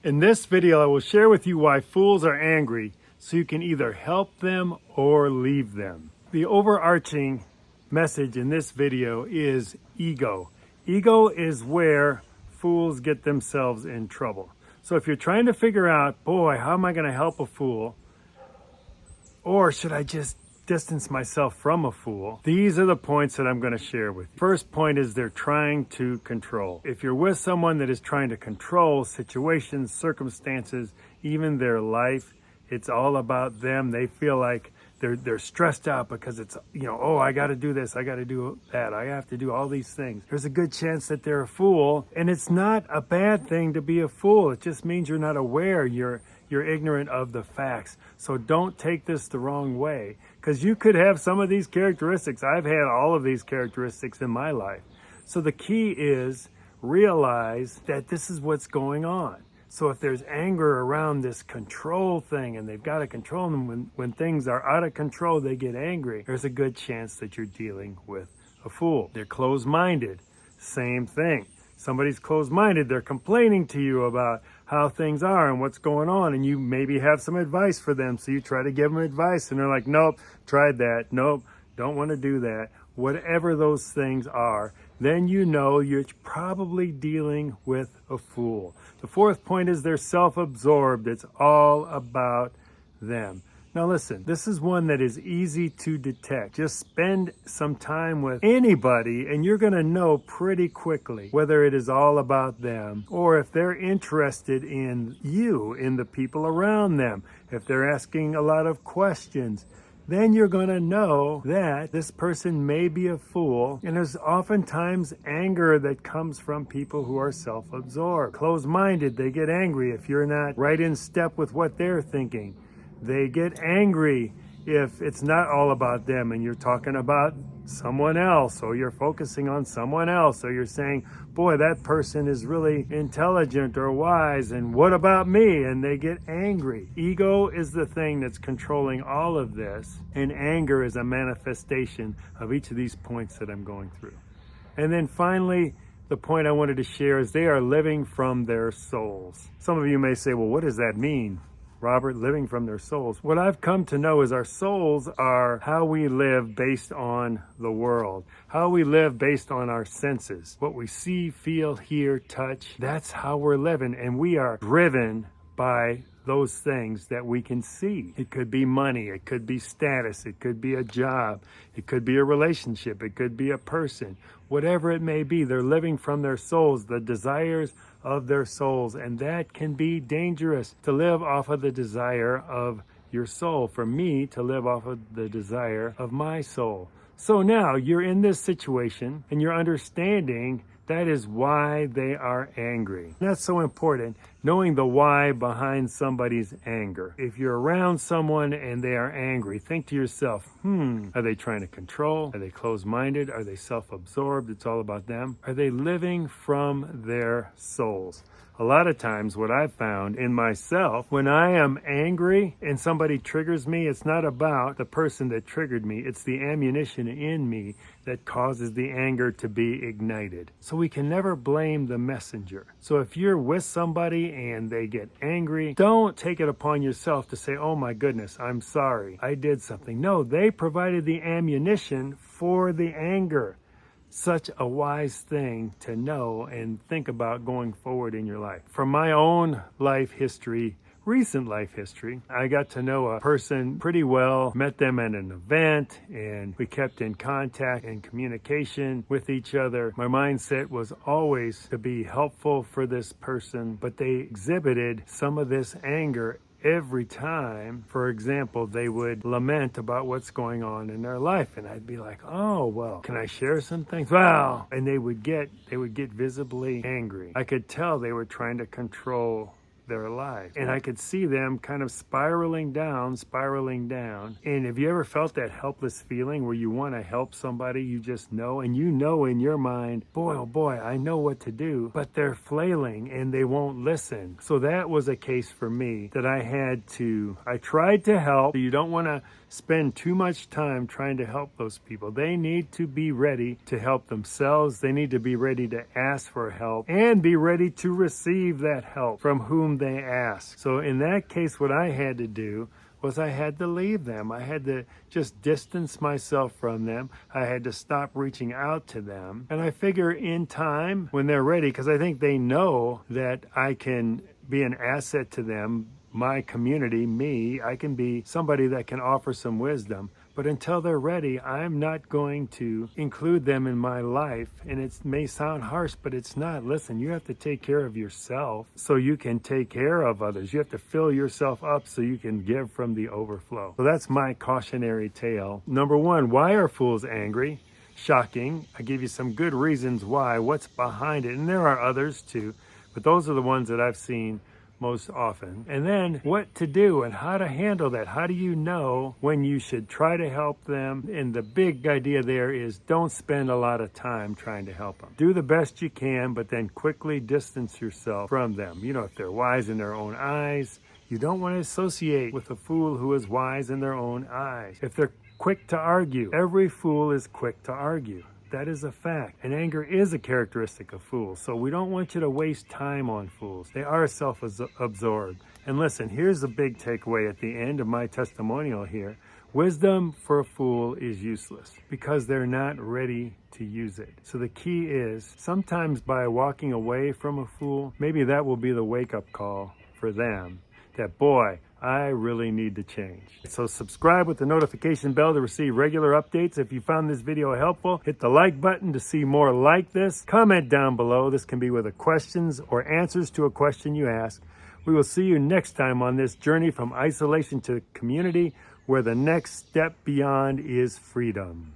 In this video, I will share with you why fools are angry so you can either help them or leave them. The overarching message in this video is ego. Ego is where fools get themselves in trouble. So if you're trying to figure out, boy, how am I going to help a fool? Or should I just distance myself from a fool? These are the points that I'm going to share with you. First point is they're trying to control. If you're with someone that is trying to control situations, circumstances, even their life, it's all about them. They feel like they're stressed out because it's, oh, I got to do this, I got to do that, I have to do all these things. There's a good chance that they're a fool, and it's not a bad thing to be a fool. It just means you're not aware, you're ignorant of the facts. So don't take this the wrong way, because you could have some of these characteristics. I've had all of these characteristics in my life. So the key is realize that this is what's going on. So if there's anger around this control thing and they've got to control them, when things are out of control, they get angry, there's a good chance that you're dealing with a fool. They're closed-minded. Same thing. Somebody's closed-minded. They're complaining to you about how things are and what's going on, and you maybe have some advice for them, so you try to give them advice, and they're like, nope, tried that, nope, don't want to do that. Whatever those things are, then you know you're probably dealing with a fool. The fourth point is they're self-absorbed. It's all about them. Now listen, this is one that is easy to detect. Just spend some time with anybody and you're going to know pretty quickly whether it is all about them or if they're interested in you, in the people around them. If they're asking a lot of questions, then you're going to know that this person may be a fool. And there's oftentimes anger that comes from people who are self-absorbed. Closed-minded, they get angry if you're not right in step with what they're thinking. They get angry if it's not all about them and you're talking about someone else, or you're focusing on someone else, or you're saying, boy, that person is really intelligent or wise, and what about me? And they get angry. Ego is the thing that's controlling all of this, and anger is a manifestation of each of these points that I'm going through. And then finally, the point I wanted to share is they are living from their souls. Some of you may say, well, what does that mean, Robert, living from their souls? What I've come to know is our souls are how we live based on the world, how we live based on our senses, what we see, feel, hear, touch. That's how we're living, and we are driven by those things that we can see. It could be money, it could be status, it could be a job, it could be a relationship, it could be a person. Whatever it may be, they're living from their souls, the desires of their souls, and that can be dangerous, to live off of the desire of your soul. For me, to live off of the desire of my soul. So now you're in this situation and you're understanding that is why they are angry. That's so important, knowing the why behind somebody's anger. If you're around someone and they are angry, think to yourself, are they trying to control? Are they closed-minded? Are they self-absorbed? It's all about them. Are they living from their souls? A lot of times what I've found in myself, when I am angry and somebody triggers me, it's not about the person that triggered me. It's the ammunition in me that causes the anger to be ignited. So we can never blame the messenger. So if you're with somebody and they get angry, don't take it upon yourself to say, oh my goodness, I'm sorry, I did something. No, they provided the ammunition for the anger. Such a wise thing to know and think about going forward in your life. From my own life history, recent life history, I got to know a person pretty well, met them at an event, and we kept in contact and communication with each other. My mindset was always to be helpful for this person, but they exhibited some of this anger every time. For example, they would lament about what's going on in their life, and I'd be like, oh, well, can I share some things? Well, and they would get visibly angry. I could tell they were trying to control their life. And I could see them kind of spiraling down. And have you ever felt that helpless feeling where you want to help somebody, you just know, and you know in your mind, boy, oh boy, I know what to do, but they're flailing and they won't listen. So that was a case for me that I tried to help. You don't want to spend too much time trying to help those people. They need to be ready to help themselves. They need to be ready to ask for help and be ready to receive that help from whom they ask. So in that case, what I had to do was I had to leave them. I had to just distance myself from them. I had to stop reaching out to them. And I figure in time, when they're ready, because I think they know that I can be an asset to them, my community, me, I can be somebody that can offer some wisdom. But until they're ready, I'm not going to include them in my life. And it may sound harsh, but it's not. Listen, you have to take care of yourself so you can take care of others. You have to fill yourself up so you can give from the overflow. So that's my cautionary tale. Number one, why are fools angry? Shocking. I give you some good reasons why, what's behind it. And there are others too, but those are the ones that I've seen most often. And then what to do and how to handle that. How do you know when you should try to help them? And the big idea there is don't spend a lot of time trying to help them. Do the best you can, but then quickly distance yourself from them. You know, if they're wise in their own eyes, you don't want to associate with a fool who is wise in their own eyes. If they're quick to argue, every fool is quick to argue. That is a fact. And anger is a characteristic of fools. So we don't want you to waste time on fools. They are self-absorbed. And listen, here's the big takeaway at the end of my testimonial here. Wisdom for a fool is useless because they're not ready to use it. So the key is sometimes by walking away from a fool, maybe that will be the wake-up call for them that, boy, I really need to change. So subscribe with the notification bell to receive regular updates. If you found this video helpful, hit the like button to see more like this. Comment down below. This can be with questions or answers to a question you ask. We will see you next time on this journey from isolation to community, where the next step beyond is freedom.